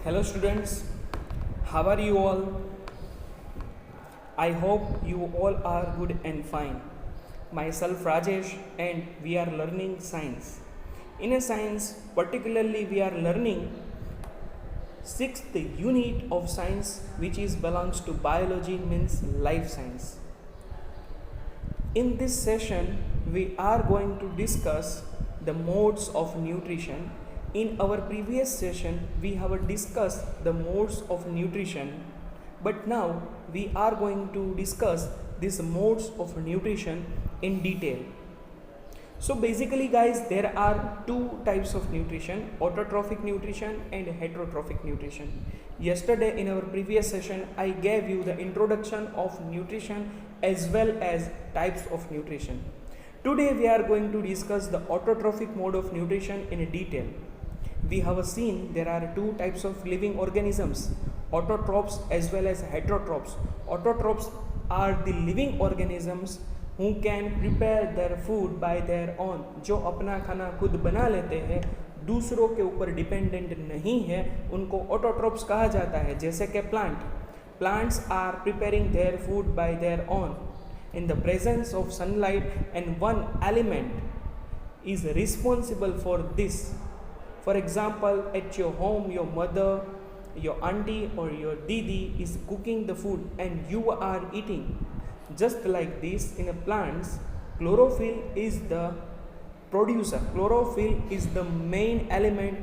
Hello students, how are you all? I hope you all are good and fine. Myself Rajesh and we are learning science. In a science, particularly we are learning sixth unit of science which is belongs to biology means life science. In this session, we are going to discuss the modes of nutrition. In our previous session, we have discussed the modes of nutrition, but now we are going to discuss these modes of nutrition in detail. So basically guys, there are two types of nutrition, autotrophic nutrition and heterotrophic nutrition. Yesterday in our previous session, I gave you the introduction of nutrition as well as types of nutrition. Today we are going to discuss the autotrophic mode of nutrition in detail. We have seen there are two types of living organisms, autotrophs as well as heterotrophs. Autotrophs are the living organisms who can prepare their food by their own, जो अपना खाना खुद बना लेते हैं, दूसरों के ऊपर डिपेंडेंट नहीं है, उनको ऑटोट्रोप्स कहा जाता है. जैसे कि plants are preparing their food by their own in the presence of sunlight, and one element is responsible for this. For example, at your home, your mother, your auntie or your didi is cooking the food and you are eating. Just like this, in a plants, chlorophyll is the producer. Chlorophyll is the main element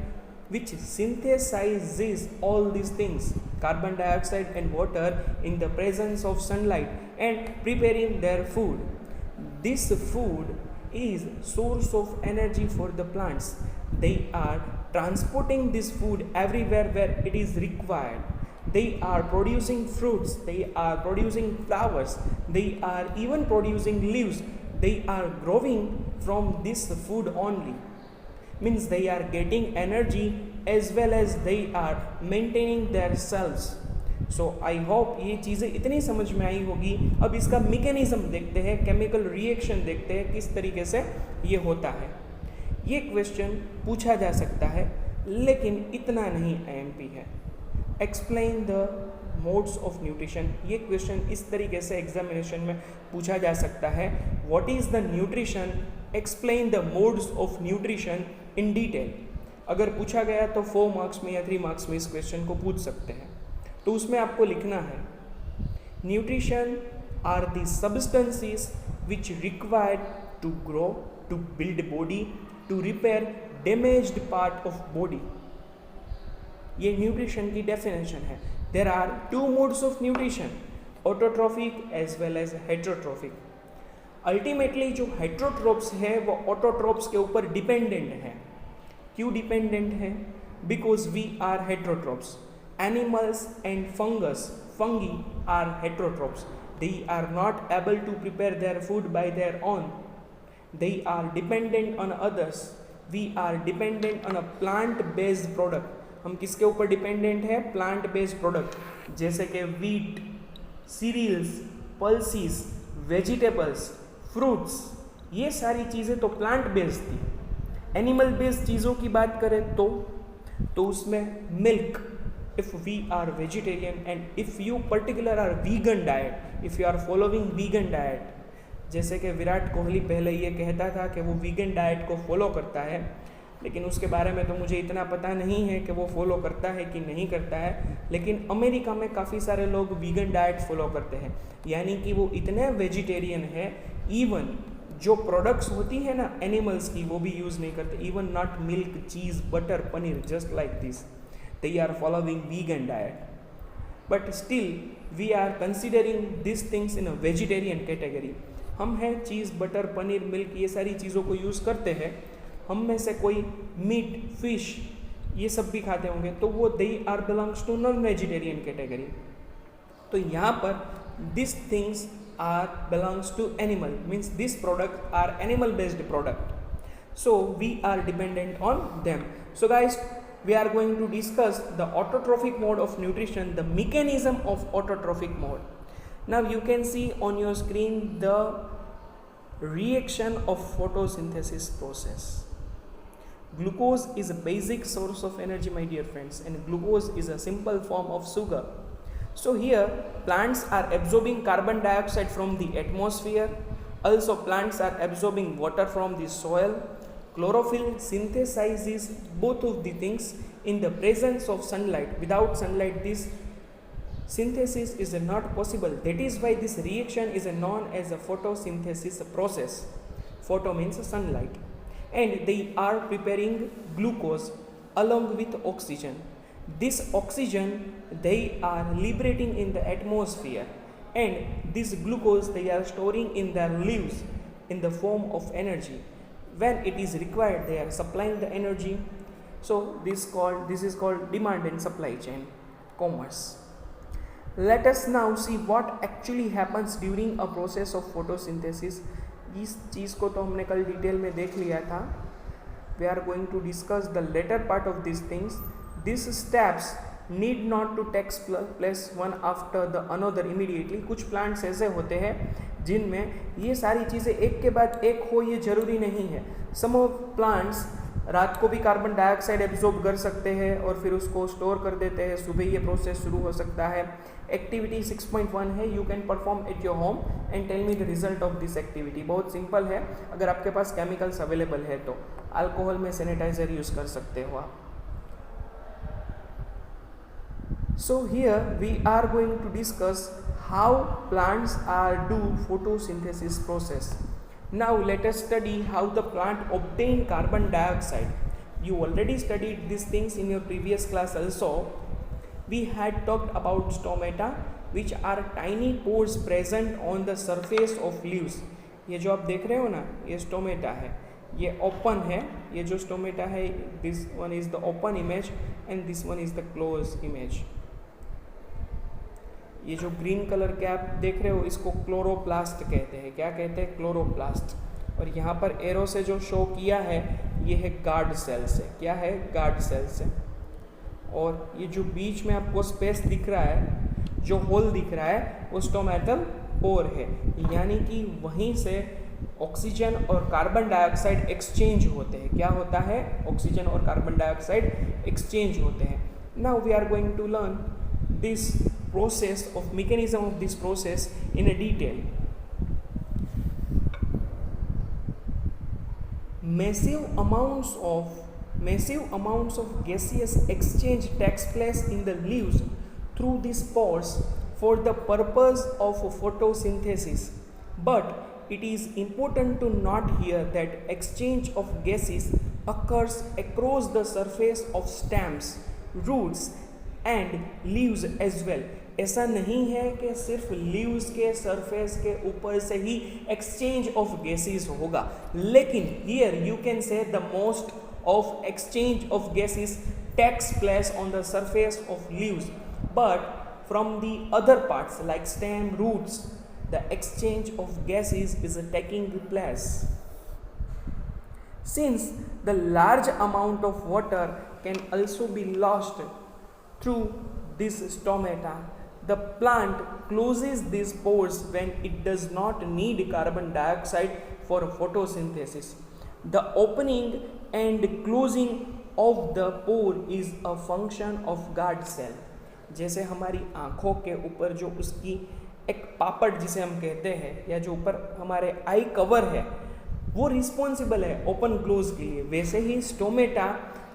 which synthesizes all these things, carbon dioxide and water, in the presence of sunlight and preparing their food. This food is source of energy for the plants. They are transporting this food everywhere where it is required. They are producing fruits, they are producing flowers, they are even producing leaves. They are growing from this food only. Means they are getting energy as well as they are maintaining their cells. So I hope ये चीज़ें इतनी समझ में आई होगी. अब इसका mechanism देखते हैं, केमिकल रिएक्शन देखते हैं किस तरीके से ये होता है. ये क्वेश्चन पूछा जा सकता है लेकिन इतना नहीं आईएमपी है. Explain the modes of nutrition, ये क्वेश्चन इस तरीके से एग्जामिनेशन में पूछा जा सकता है. What is the nutrition, explain the modes of nutrition in detail. अगर पूछा गया तो 4 मार्क्स में या 3 मार्क्स में इस क्वेश्चन को पूछ सकते हैं. तो उसमें आपको लिखना है, nutrition are the substances which required to grow, to build body, to repair damaged part of body. ये न्यूट्रिशन की डेफिनेशन है. There are 2 modes of nutrition, autotrophic as well as heterotrophic. Ultimately जो हेट्रोट्रोप्स है वो autotrophs के ऊपर dependent है. क्यों डिपेंडेंट है? Because we are heterotrophs. Animals and fungi are heterotrophs. They are not able to prepare their food by their own. They are dependent on others. We are dependent on a plant-based product. हम किसके ऊपर dependent है? Plant-based product, जैसे कि wheat, serials, पल्सीज, vegetables, fruits. ये सारी चीज़ें तो प्लांट बेस्ड थी. एनिमल बेस्ड चीज़ों की बात करें तो उसमें milk. If we are vegetarian and if you particular are vegan diet, if you are following vegan diet, जैसे कि विराट कोहली पहले ये कहता था कि वो वीगन डाइट को फॉलो करता है, लेकिन उसके बारे में तो मुझे इतना पता नहीं है कि वो फॉलो करता है कि नहीं करता है. लेकिन अमेरिका में काफ़ी सारे लोग वीगन डाइट फॉलो करते हैं, यानी कि वो इतने वेजिटेरियन है, इवन जो प्रोडक्ट्स होती है ना एनिमल्स की वो भी यूज़ नहीं करते. Even not milk, cheese, butter, paneer, just like this. They are following vegan diet, but still we are considering these things in a vegetarian category. हम हैं चीज़, बटर, पनीर, मिल्क, ये सारी चीज़ों को यूज़ करते हैं. हम में से कोई मीट, फिश ये सब भी खाते होंगे तो वो they are belongs to non vegetarian category. तो यहाँ पर these things are belongs to animal, means this product are animal based product, so we are dependent on them. So guys, we are going to discuss the autotrophic mode of nutrition, the mechanism of autotrophic mode. Now you can see on your screen the reaction of photosynthesis process. Glucose is a basic source of energy, my dear friends, and glucose is a simple form of sugar. So here plants are absorbing carbon dioxide from the atmosphere. Also plants are absorbing water from the soil. Chlorophyll synthesizes both of the things in the presence of sunlight. Without sunlight, this synthesis is not possible. That is why this reaction is known as a photosynthesis process. Photo means sunlight. And they are preparing glucose along with oxygen. This oxygen they are liberating in the atmosphere, and this glucose they are storing in their leaves in the form of energy. When it is required, they are supplying the energy. So this is called demand and supply chain commerce. Let us now see what actually happens during a process of photosynthesis. इस चीज़ को तो हमने कल detail में देख लिया था. We are going to discuss the later part of these things. These steps need not to take place one after the another immediately. कुछ प्लांट्स ऐसे होते हैं जिनमें ये सारी चीज़ें एक के बाद एक हो, ये ज़रूरी नहीं है. Some of plants रात को भी कार्बन डाइऑक्साइड एब्जॉर्ब कर सकते हैं और फिर उसको स्टोर कर देते हैं. सुबह ये प्रोसेस शुरू हो सकता है. एक्टिविटी 6.1 है, you can perform at your home and tell me the result of this activity. बहुत सिंपल है. अगर आपके पास केमिकल्स अवेलेबल है तो अल्कोहल में सैनिटाइजर यूज़ कर सकते हो आप. So here we are going to discuss how plants are do photosynthesis process. Now let us study how the plant obtain carbon dioxide. You already studied these things in your previous class also. We had talked about stomata, which are tiny pores present on the surface of leaves. ये जो आप देख रहे हो ना, ये stomata है, ये ओपन है. ये जो स्टोमेटा है, this one is the open image and this one is the close image. ये जो ग्रीन कलर के आप देख रहे हो, इसको क्लोरोप्लास्ट कहते हैं. क्या कहते हैं? क्लोरोप्लास्ट. और यहाँ पर एरो से जो शो किया है, ये है गार्ड सेल से. क्या है? गार्ड सेल से. और ये जो बीच में आपको स्पेस दिख रहा है, जो होल दिख रहा है, वो स्टोमेटल पोर है. यानी कि वहीं से ऑक्सीजन और कार्बन डाइऑक्साइड एक्सचेंज होते हैं. क्या होता है? ऑक्सीजन और कार्बन डाइऑक्साइड एक्सचेंज होते हैं. Now we are going to learn this process of mechanism of this process in a detail. Massive amounts of gaseous exchange takes place in the leaves through these pores for the purpose of photosynthesis. But it is important to note here that exchange of gases occurs across the surface of stems, roots and leaves as well. ऐसा नहीं है कि सिर्फ leaves के surface के ऊपर से ही exchange of gases होगा, लेकिन here you can see the most of exchange of gases takes place on the surface of leaves, but from the other parts like stem, roots, the exchange of gases is taking place. Since the large amount of water can also be lost through this stomata, the plant closes these pores when it does not need carbon dioxide for photosynthesis. The opening and closing of the pore is a function of guard cell. जैसे हमारी आँखों के ऊपर जो उसकी एक पापड़ जिसे हम कहते हैं, या जो ऊपर हमारे आई कवर है, वो रिस्पॉन्सिबल है ओपन क्लोज के लिए, वैसे ही स्टोमेटा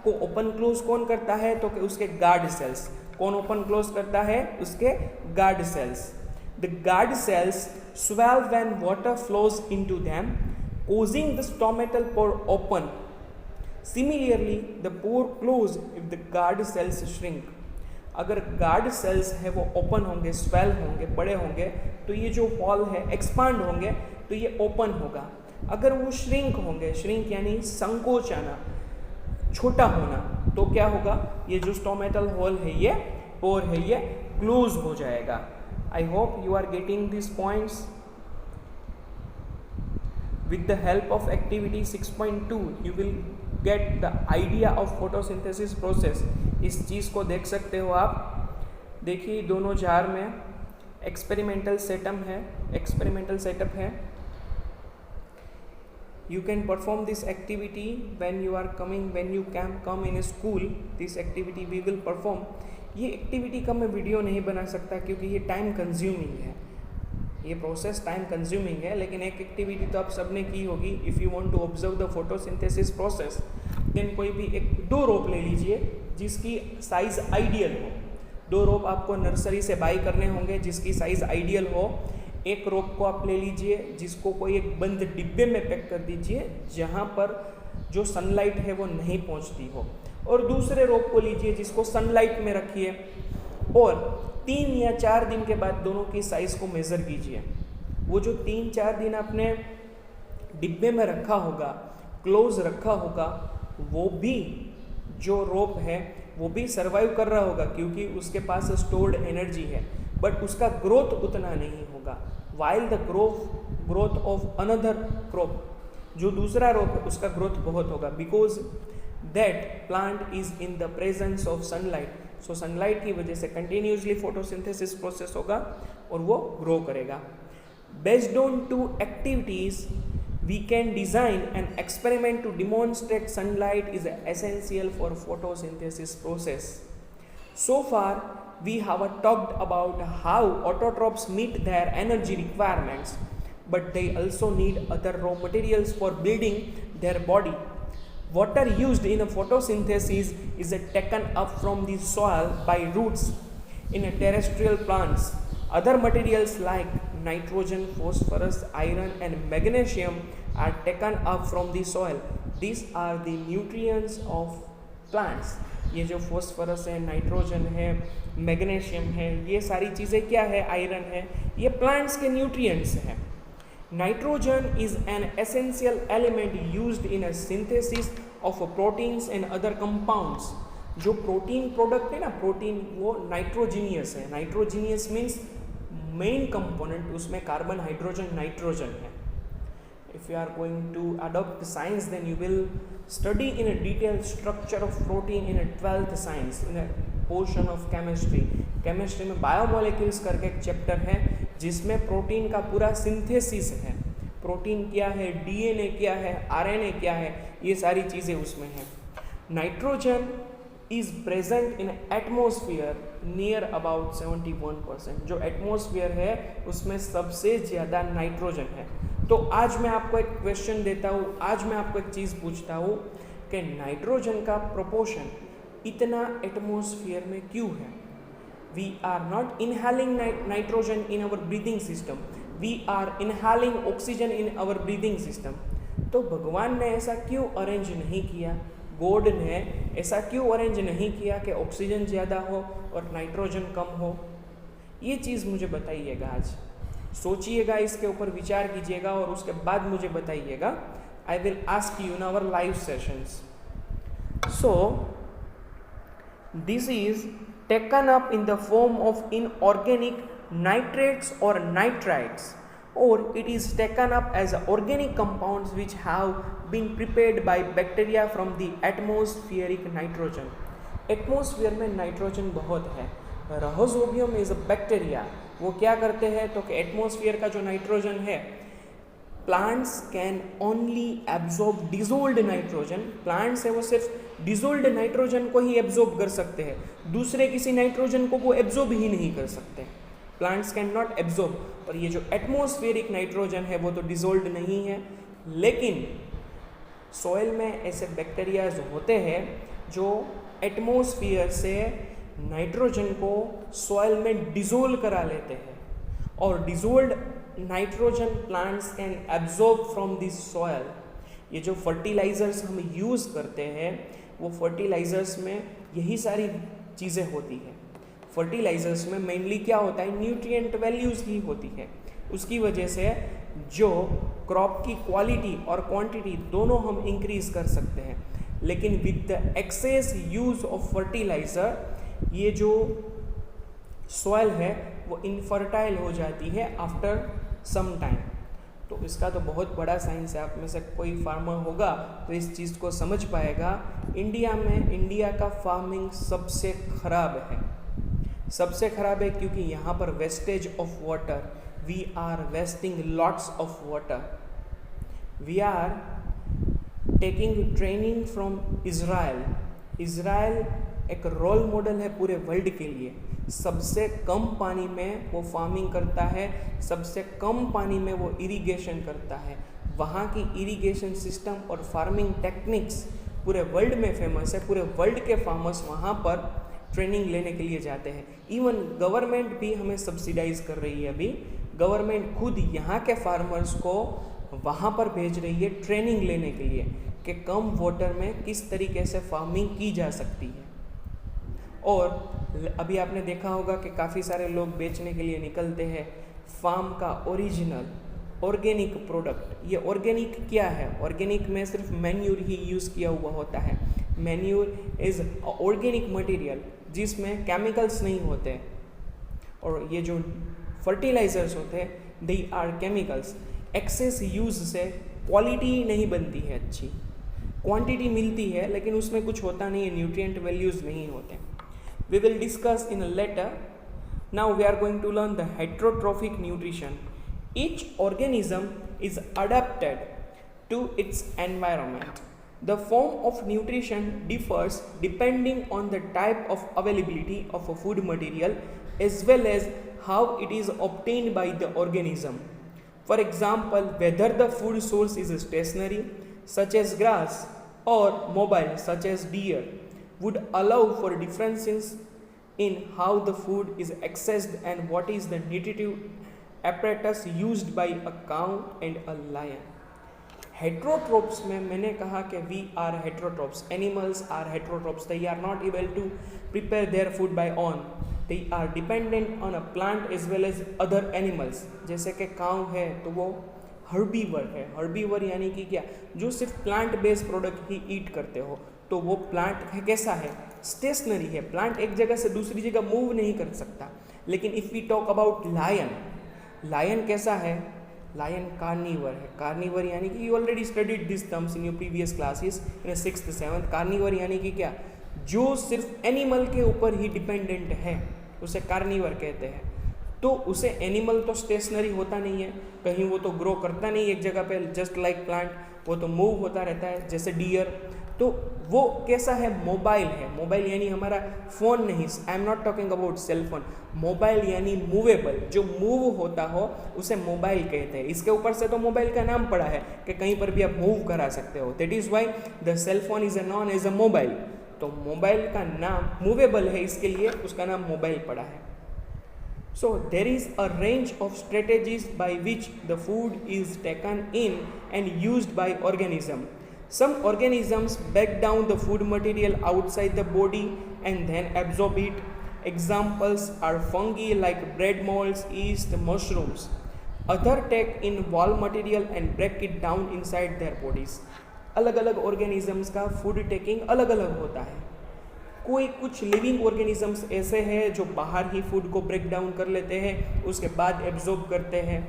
को ओपन क्लोज कौन करता है? तो कि उसके गार्ड सेल्स. कौन ओपन क्लोज करता है? उसके guard cells. The guard cells swell when water flows into them, causing the stomatal pore open. Similarly, the pore close if the guard cells shrink. अगर गार्ड सेल्स है वो open होंगे, swell होंगे, बड़े होंगे, तो ये जो वॉल है एक्सपांड होंगे, तो ये ओपन होगा. अगर वो श्रिंक होंगे, श्रिंक यानी संकोचना, छोटा होना, तो क्या होगा? ये जो स्टोमेटल होल है, ये पोर है, ये क्लोज हो जाएगा. I hope you are getting this points. With the help of activity 6.2 you will get the idea of photosynthesis process. इस चीज़ को देख सकते हो आप. देखिए दोनों जार में एक्सपेरिमेंटल सेटअप है. You can perform this activity when you can come in a school. This activity we will perform. ये एक्टिविटी का मैं वीडियो नहीं बना सकता क्योंकि ये टाइम कंज्यूमिंग है, ये प्रोसेस टाइम कंज्यूमिंग है, लेकिन एक एक्टिविटी तो आप सबने की होगी. If you want to observe the photosynthesis process, then कोई भी एक 2 रोप ले लीजिए जिसकी साइज़ आइडियल हो. 2 रोप आपको नर्सरी से बाई करने होंगे जिसकी साइज़ आइडियल हो. एक रोप को आप ले लीजिए जिसको कोई एक बंद डिब्बे में पैक कर दीजिए जहाँ पर जो सनलाइट है वो नहीं पहुँचती हो, और दूसरे रोप को लीजिए जिसको सनलाइट में रखिए, और 3 या 4 दिन के बाद दोनों की साइज़ को मेज़र कीजिए. वो जो 3-4 दिन आपने डिब्बे में रखा होगा, क्लोज रखा होगा, वो भी जो रोप है वो भी सर्वाइव कर रहा होगा क्योंकि उसके पास स्टोर्ड एनर्जी है, बट उसका ग्रोथ उतना नहीं होगा. While the growth of another crop, जो दूसरा रोप है उसका ग्रोथ बहुत होगा, because that plant is in the presence of sunlight. So sunlight की वजह से कंटिन्यूसली फोटोसिंथेसिस प्रोसेस होगा और वो ग्रो करेगा. Based on 2 activities we can design an experiment to demonstrate sunlight is essential for photosynthesis process. So far we have talked about how autotrophs meet their energy requirements, but they also need other raw materials for building their body. Water used in a photosynthesis is taken up from the soil by roots in a terrestrial plants. Other materials like nitrogen, phosphorus, iron and magnesium are taken up from the soil. These are the nutrients of plants. ये जो phosphorus है, nitrogen है, magnesium है, ये सारी चीज़ें क्या है, iron है, ये plants के nutrients हैं. Nitrogen is an essential element used in a synthesis of proteins and other compounds. जो प्रोटीन प्रोडक्ट है ना, प्रोटीन वो नाइट्रोजीनियस है. नाइट्रोजीनियस मीन्स मेन कंपोनेंट उसमें कार्बन, हाइड्रोजन, नाइट्रोजन है. If you are going to adopt science, then you will study in a detailed structure of protein in a 12th science, in a portion of chemistry. Chemistry में biomolecules करके एक chapter है जिसमें protein का पूरा synthesis है. Protein क्या है, डीएनए क्या है, आरएनए क्या है, ये सारी चीज़ें उसमें हैं. Nitrogen is present in atmosphere near about 71%. जो एटमोसफियर है उसमें सबसे ज़्यादा नाइट्रोजन है. तो आज मैं आपको एक क्वेश्चन देता हूँ, आज मैं आपको एक चीज़ पूछता हूँ कि नाइट्रोजन का प्रोपोर्शन इतना एटमॉस्फेयर में क्यों है? We are not inhaling nitrogen in our breathing system, we are inhaling oxygen in our breathing system. तो भगवान ने ऐसा क्यों अरेंज नहीं किया, गॉड ने ऐसा क्यों अरेंज नहीं किया कि ऑक्सीजन ज़्यादा हो और नाइट्रोजन कम हो? ये चीज़ मुझे बताइएगा. आज सोचिएगा, इसके ऊपर विचार कीजिएगा और उसके बाद मुझे बताइएगा. I will ask you in our live sessions. So this is taken up in the form of inorganic nitrates और nitrites, or it is taken up as organic compounds which have been prepared by bacteria from the atmospheric nitrogen. Atmosphere में nitrogen बहुत है. Rhizobium is a bacteria. वो क्या करते हैं तो कि एटमॉस्फेयर का जो नाइट्रोजन है, plants can only absorb dissolved nitrogen. Plants है वो सिर्फ डिजोल्ड नाइट्रोजन को ही एब्जॉर्ब कर सकते हैं, दूसरे किसी नाइट्रोजन को वो एब्जॉर्ब ही नहीं कर सकते. Plants can not absorb. और ये जो एटमॉस्फेरिक नाइट्रोजन है वो तो डिजोल्ड नहीं है, लेकिन सॉइल में ऐसे बैक्टीरियाज होते हैं जो एटमॉस्फेयर से नाइट्रोजन को सॉइल में डिजोल्व करा लेते हैं, और dissolved nitrogen plants can absorb from this soil. ये जो फर्टिलाइजर्स हम यूज़ करते हैं वो फर्टिलाइजर्स में यही सारी चीज़ें होती हैं. फर्टिलाइजर्स में मेनली क्या होता है, न्यूट्रिएंट वैल्यूज़ ही होती है. उसकी वजह से जो क्रॉप की क्वालिटी और क्वांटिटी दोनों हम इंक्रीज कर सकते हैं. लेकिन with the excess use of fertiliser ये जो सॉइल है वो इनफर्टाइल हो जाती है आफ्टर सम टाइम. तो इसका तो बहुत बड़ा साइंस है. आप में से कोई फार्मर होगा तो इस चीज़ को समझ पाएगा. इंडिया का फार्मिंग सबसे ख़राब है, सबसे ख़राब है क्योंकि यहाँ पर wastage of water, we are wasting lots of water. We are taking training from Israel. Israel एक रोल मॉडल है पूरे वर्ल्ड के लिए। सबसे कम पानी में वो फार्मिंग करता है, सबसे कम पानी में वो इरिगेशन करता है। वहाँ की इरिगेशन सिस्टम और फार्मिंग टेक्निक्स पूरे वर्ल्ड में फेमस है। पूरे वर्ल्ड के फार्मर्स वहाँ पर ट्रेनिंग लेने के लिए जाते हैं। इवन गवर्नमेंट भी हमें सब्सिडाइज कर रही है। अभी गवर्नमेंट खुद यहाँ के फार्मर्स को वहाँ पर भेज रही है ट्रेनिंग लेने के लिए कि कम वाटर में किस तरीके से फार्मिंग की जा सकती है। और अभी आपने देखा होगा कि काफ़ी सारे लोग बेचने के लिए निकलते हैं फार्म का ओरिजिनल ऑर्गेनिक प्रोडक्ट। ये ऑर्गेनिक क्या है? ऑर्गेनिक में सिर्फ मैन्यूर ही यूज़ किया हुआ होता है। मैन्यूर इज़ ऑर्गेनिक मटेरियल जिसमें केमिकल्स नहीं होते, और ये जो फर्टिलाइजर्स होते हैं they are chemicals. Excess use से क्वालिटी नहीं बनती है अच्छी, क्वांटिटी मिलती है लेकिन उसमें कुछ होता नहीं है, न्यूट्रिएंट वैल्यूज़ नहीं होते। We will discuss in a later. Now we are going to learn the heterotrophic nutrition. Each organism is adapted to its environment. The form of nutrition differs depending on the type of availability of a food material as well as how it is obtained by the organism. For example, whether the food source is stationary such as grass or mobile such as deer would allow for differences in how the food is accessed and what is the nutritive apparatus used by a cow and a lion. Heterotrophs में मैंने कहा कि we are heterotrophs. Animals are heterotrophs. They are not able to prepare their food by own. They are dependent on a plant as well as other animals. जैसे कि काऊ है तो वो हर्बीवर है। हर्बीवर यानी कि क्या? जो सिर्फ प्लांट बेस्ड प्रोडक्ट ही ईट करते हो। तो वो प्लांट है कैसा है? स्टेशनरी है। प्लांट एक जगह से दूसरी जगह मूव नहीं कर सकता। लेकिन if we talk about lion, lion कैसा है? लायन कार्निवर है। कार्निवर यानी कि you already studied this terms in your previous classes in 6th 7th। Carnivore यानी कि क्या? जो सिर्फ एनिमल के ऊपर ही डिपेंडेंट है उसे कार्निवर कहते हैं। तो उसे एनिमल तो स्टेशनरी होता नहीं है, कहीं वो तो ग्रो करता नहीं एक जगह पे, जस्ट लाइक प्लांट वो तो मूव होता रहता है जैसे डियर। तो वो कैसा है? मोबाइल है। मोबाइल यानी हमारा फ़ोन नहीं, I am not talking about cell phone. Mobile यानी मूवेबल, जो मूव होता हो उसे मोबाइल कहते हैं। इसके ऊपर से तो मोबाइल का नाम पड़ा है कि कहीं पर भी आप मूव करा सकते हो। That is why the cell phone is known as a mobile. तो मोबाइल का नाम मूवेबल है, इसके लिए उसका नाम मोबाइल पड़ा है। So there is a range of strategies by which the food is taken in and used by organism. Some organisms break down the food material outside the body and then absorb it. Examples are fungi like bread molds, yeast, mushrooms. Others take in raw material and break it down inside their bodies. अलग अलग organisms का food taking अलग अलग होता है। कोई कुछ living organisms ऐसे हैं जो बाहर ही फूड को ब्रेक डाउन कर लेते हैं, उसके बाद एब्जॉर्ब करते हैं,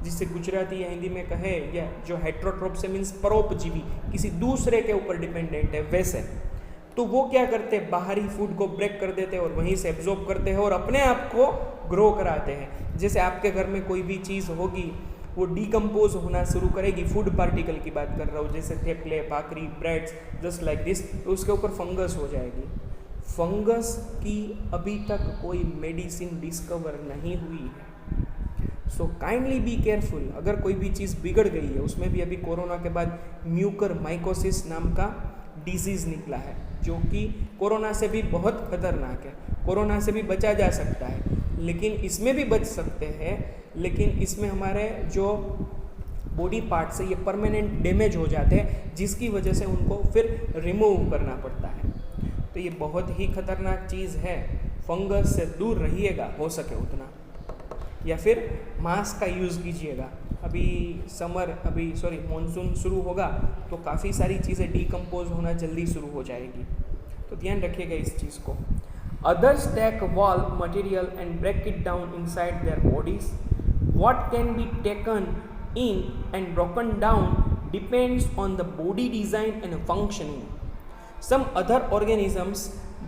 जिससे गुजराती या हिंदी में कहे या जो हेट्रोट्रोप से मीन्स परोपजीवी, किसी दूसरे के ऊपर डिपेंडेंट है वैसे। तो वो क्या करते हैं? बाहर ही फूड को ब्रेक कर देते हैं और वहीं से एब्जॉर्ब करते हैं और अपने आप को ग्रो कराते हैं। जैसे आपके घर में कोई भी चीज़ होगी वो डिकम्पोज होना शुरू करेगी, फूड पार्टिकल की बात कर रहा हूँ, जैसे थेपले, भाकरी, ब्रेड्स, जस्ट लाइक दिस, तो उसके ऊपर फंगस हो जाएगी। फंगस की अभी तक कोई मेडिसिन डिस्कवर नहीं हुई है। So kindly be careful. अगर कोई भी चीज़ बिगड़ गई है, उसमें भी अभी कोरोना के बाद म्यूकर माइकोसिस नाम का डिजीज़ निकला है जो कि कोरोना से भी बहुत खतरनाक है। कोरोना से भी बचा जा सकता है, लेकिन इसमें भी बच सकते हैं, लेकिन इसमें हमारे जो बॉडी पार्ट से ये परमानेंट डैमेज हो जाते हैं, जिसकी वजह से उनको फिर रिमूव करना पड़ता है। तो ये बहुत ही खतरनाक चीज़ है। फंगस से दूर रहिएगा हो सके उतना, या फिर मास्क का यूज़ कीजिएगा। अभी मॉनसून शुरू होगा तो काफ़ी सारी चीज़ें डिकम्पोज होना जल्दी शुरू हो जाएगी, तो ध्यान रखिएगा इस चीज़ को। Others take raw material and break it down inside their bodies. What can be taken in and broken down depends on the body design and functioning. Some other organisms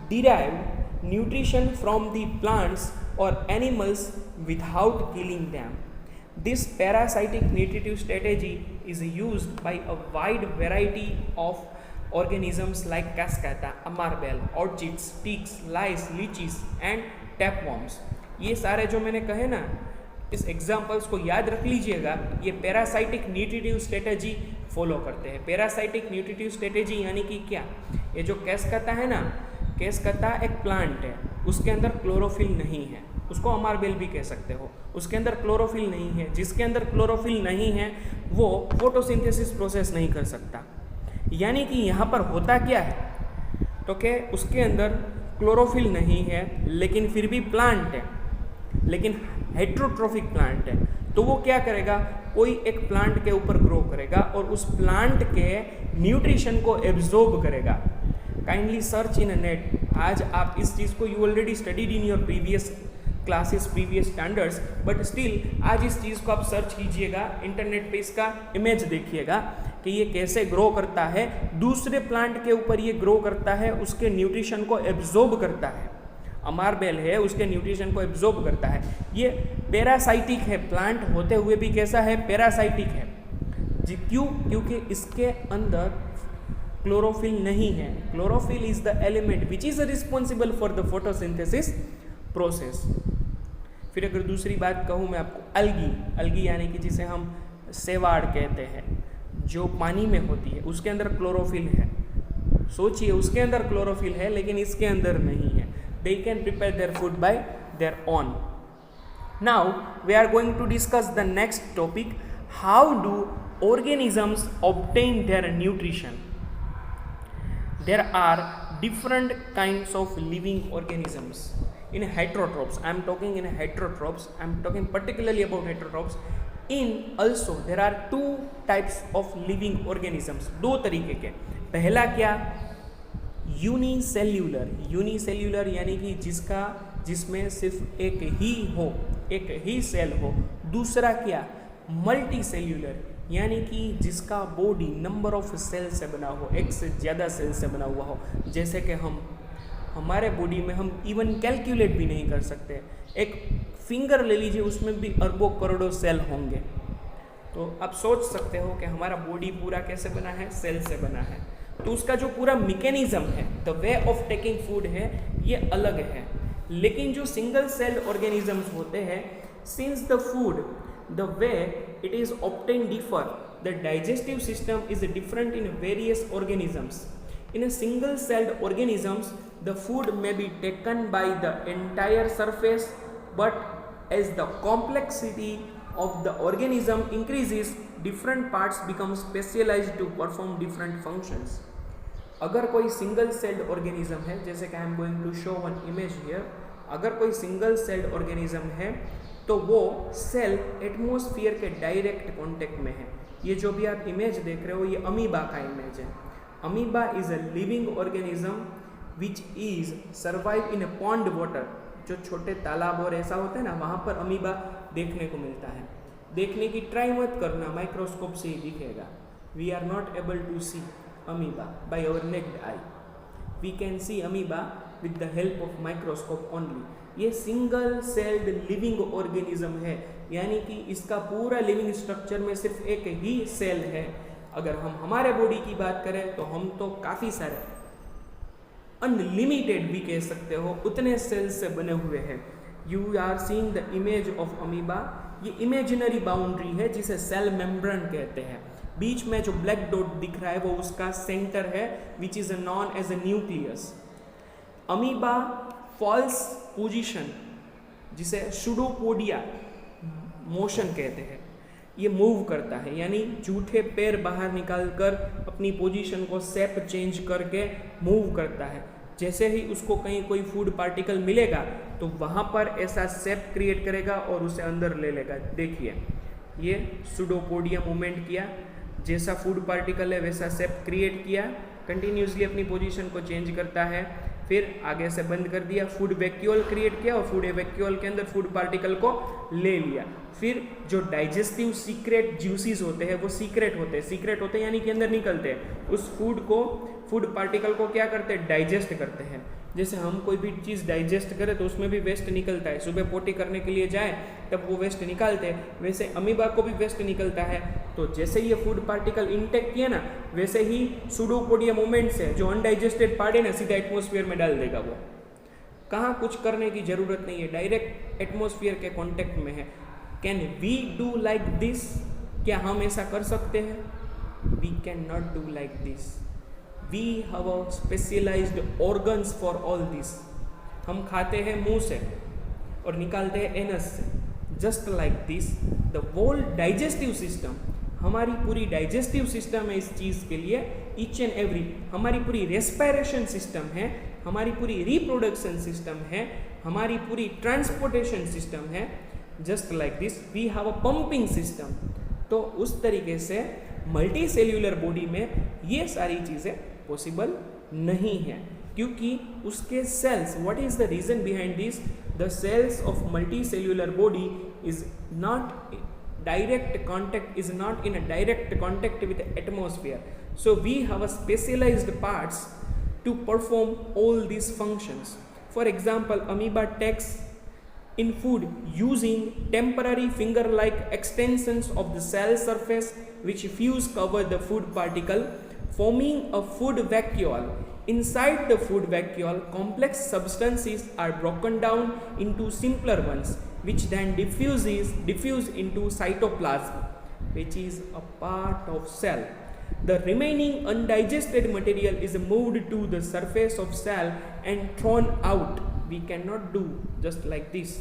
derive nutrition from the plants or animals without killing them. This parasitic nutritive strategy is used by a wide variety of organisms like cascata, amarbel, orchids, ticks, lice, leeches and tapeworms. ये सारे जो मैंने कहे ना, इस examples को याद रख लीजिएगा, ये पैरासाइटिक न्यूट्रिटिव स्ट्रेटेजी फॉलो करते हैं। पैरासाइटिक न्यूट्रिटिव स्ट्रेटेजी यानी कि क्या? ये जो कैस्कता है ना, कैस्कता एक प्लांट है, उसके अंदर क्लोरोफिल नहीं है, उसको अमारबेल भी कह सकते हो, उसके अंदर क्लोरोफिल नहीं है। जिसके अंदर क्लोरोफिल नहीं है वो फोटोसिंथेसिस प्रोसेस नहीं कर सकता। यानी कि यहाँ पर होता क्या है, तो क्या उसके अंदर क्लोरोफिल नहीं है लेकिन फिर भी प्लांट है, लेकिन हेट्रोट्रोफिक प्लांट है, तो वो क्या करेगा, कोई एक प्लांट के ऊपर ग्रो करेगा और उस प्लांट के न्यूट्रिशन को एब्जॉर्ब करेगा। Kindly search in net. आज आप इस चीज़ को you already studied in your previous classes, previous standards, but still आज इस चीज़ को आप सर्च कीजिएगा, इंटरनेट पे इसका इमेज देखिएगा कि ये कैसे ग्रो करता है, दूसरे प्लांट के ऊपर ये ग्रो करता है, उसके न्यूट्रिशन को एब्जॉर्ब करता है। अमारबेल है, उसके न्यूट्रिशन को एब्जॉर्ब करता है। ये पैरासाइटिक है, प्लांट होते हुए भी कैसा है, पैरासाइटिक है जी। क्यों? क्योंकि इसके अंदर क्लोरोफिल नहीं है। Chlorophyll is the element which is responsible for the photosynthesis process. फिर अगर दूसरी बात कहूँ मैं आपको, अलगी यानी कि जिसे हम सेवाड़ कहते हैं, जो पानी में होती है, उसके अंदर क्लोरोफिल है। सोचिए, उसके अंदर क्लोरोफिल है लेकिन इसके अंदर नहीं है। They can prepare their food by their own. Now we are going to discuss the next topic. How do organisms obtain their nutrition? There are different kinds of living organisms. In heterotrophs, I am talking in heterotrophs, I am talking particularly about heterotrophs. In also there are two types of living organisms, दो तरीके के। पहला क्या, unicellular यानी कि जिसमें सिर्फ एक ही सेल हो। दूसरा क्या, मल्टी सेल्यूलर यानी कि जिसका बॉडी नंबर ऑफ सेल से बना हो, एक से ज़्यादा सेल से बना हुआ हो। जैसे कि हमारे बॉडी में हम इवन कैलकुलेट भी नहीं कर सकते। एक फिंगर ले लीजिए, उसमें भी अरबों करोड़ों सेल होंगे। तो आप सोच सकते हो कि हमारा बॉडी पूरा कैसे बना है, सेल से बना है। तो उसका जो पूरा मैकेनिज्म है, the way of taking food है, ये अलग है। लेकिन जो सिंगल सेल ऑर्गेनिजम्स होते हैं, since the food the way it is obtain differ, the digestive system is different in various organisms. In a single celled organisms, the food may be taken by the entire surface, but as the complexity of the organism increases, different parts become specialized to perform different functions. अगर कोई single celled organism है, जैसे कि I am going to show one image here, अगर कोई single celled organism है तो वो सेल एटमॉस्फेयर के डायरेक्ट कांटेक्ट में है। ये जो भी आप इमेज देख रहे हो, ये अमीबा का इमेज है। Amoeba is a living organism which is survive in a pond water. जो छोटे तालाब और ऐसा होता है ना, वहाँ पर अमीबा देखने को मिलता है। देखने की ट्राई मत करना, माइक्रोस्कोप से ही दिखेगा। We are not able to see amoeba by our naked eye, we can see amoeba with the help of microscope only. ये सिंगल सेल्ड लिविंग ऑर्गेनिज्म है, यानी कि इसका पूरा लिविंग स्ट्रक्चर में सिर्फ एक ही सेल है। अगर हम हमारे बॉडी की बात करें तो हम तो काफ़ी सारे, अनलिमिटेड भी कह सकते हो, उतने सेल्स से बने हुए हैं। You are seeing the image of amoeba. ये इमेजिनरी बाउंड्री है जिसे सेल मेम्ब्रेन कहते हैं। बीच में जो ब्लैक डॉट दिख रहा है वो उसका सेंटर है, which is known as a nucleus. Amoeba false position, जिसे सुडोपोडिया मोशन कहते हैं, ये मूव करता है, यानी जूठे पैर बाहर निकालकर अपनी पोजीशन को सेप चेंज करके मूव करता है। जैसे ही उसको कहीं कोई फूड पार्टिकल मिलेगा तो वहाँ पर ऐसा सेप क्रिएट करेगा और उसे अंदर ले लेगा। देखिए, ये सुडोपोडिया मूवमेंट किया, जैसा फूड पार्टिकल है वैसा सेप क्रिएट किया, कंटिन्यूसली अपनी पोजीशन को चेंज करता है, फिर आगे से बंद कर दिया, फूड वैक्यूल क्रिएट किया और फूड वैक्यूल के अंदर फूड पार्टिकल को ले लिया। फिर जो डाइजेस्टिव सीक्रेट ज्यूसीज होते हैं वो सीक्रेट होते हैं यानी कि अंदर निकलते हैं। उस फूड पार्टिकल को क्या करते हैं, डाइजेस्ट करते हैं। जैसे हम कोई भी चीज़ डाइजेस्ट करें तो उसमें भी वेस्ट निकलता है, सुबह पोटी करने के लिए जाए तब वो वेस्ट निकालते हैं, वैसे अमीबा को भी वेस्ट निकलता है। तो जैसे ये फूड पार्टिकल इनटेक किया ना, वैसे ही सुडोपोडिया मूवमेंट्स है, जो अनडाइजेस्टेड पार्ट है ना, सीधा एटमोसफियर में डाल देगा। वो कहाँ कुछ करने की ज़रूरत नहीं है, डायरेक्ट एटमोसफियर के कॉन्टेक्ट में है। Can we do like this? क्या हम ऐसा कर सकते हैं? We can not do like this. We have a specialised organs for all this. हम खाते हैं मुंह से और निकालते हैं एनस से। Just like this the whole digestive system, हमारी पूरी डाइजेस्टिव सिस्टम है इस चीज़ के लिए, ईच एंड एवरी, हमारी पूरी रेस्पिरेशन सिस्टम है, हमारी पूरी रिप्रोडक्शन सिस्टम है, हमारी पूरी ट्रांसपोर्टेशन सिस्टम है। Just like this we have a pumping system. तो उस तरीके से मल्टी सेल्यूलर बॉडी में ये सारी चीज़ें पॉसिबल नहीं है, क्योंकि उसके cells, what is the reason behind this? The cells of multi cellular body is not direct contact, is not in a direct contact with the atmosphere. So we have a specialized parts to perform all these functions. For example, amoeba takes in food using temporary finger-like extensions of the cell surface which fuse cover the food particle, forming a food vacuole. Inside the food vacuole, complex substances are broken down into simpler ones, which then diffuse into cytoplasm, which is a part of cell. The remaining undigested material is moved to the surface of cell and thrown out. We cannot do just like this.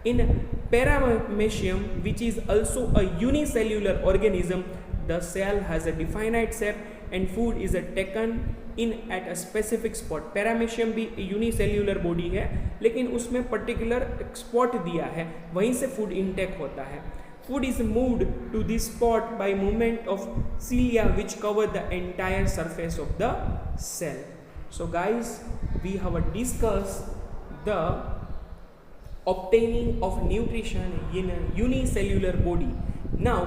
In Paramecium, which is also a unicellular organism, the cell has a definite shape and food is taken in at a specific spot. Paramecium भी unicellular body है, लेकिन उसमें particular spot दिया है, वहीं से food intake होता है। Food is moved to this spot by movement of cilia which cover the entire surface of the cell. So guys, we have discussed the obtaining of nutrition in a unicellular body. Now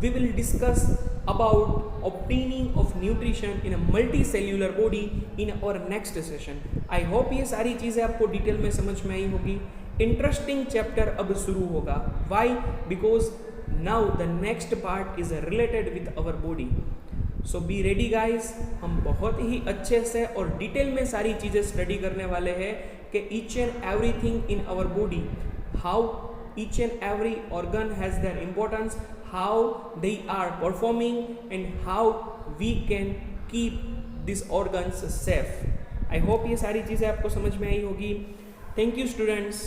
we will discuss about obtaining of nutrition in a multicellular body in our next session. I hope ये सारी चीज़ें आपको detail में समझ में आई होगी। Interesting chapter अब शुरू होगा। Why? Because now the next part is related with our body. So be ready guys, हम बहुत ही अच्छे से और डिटेल में सारी चीज़ें स्टडी करने वाले हैं कि each and everything in our body, how each and every organ has their importance, how they are performing and how we can keep these organs safe. I hope ये सारी चीज़ें आपको समझ में आई होगी। Thank you students.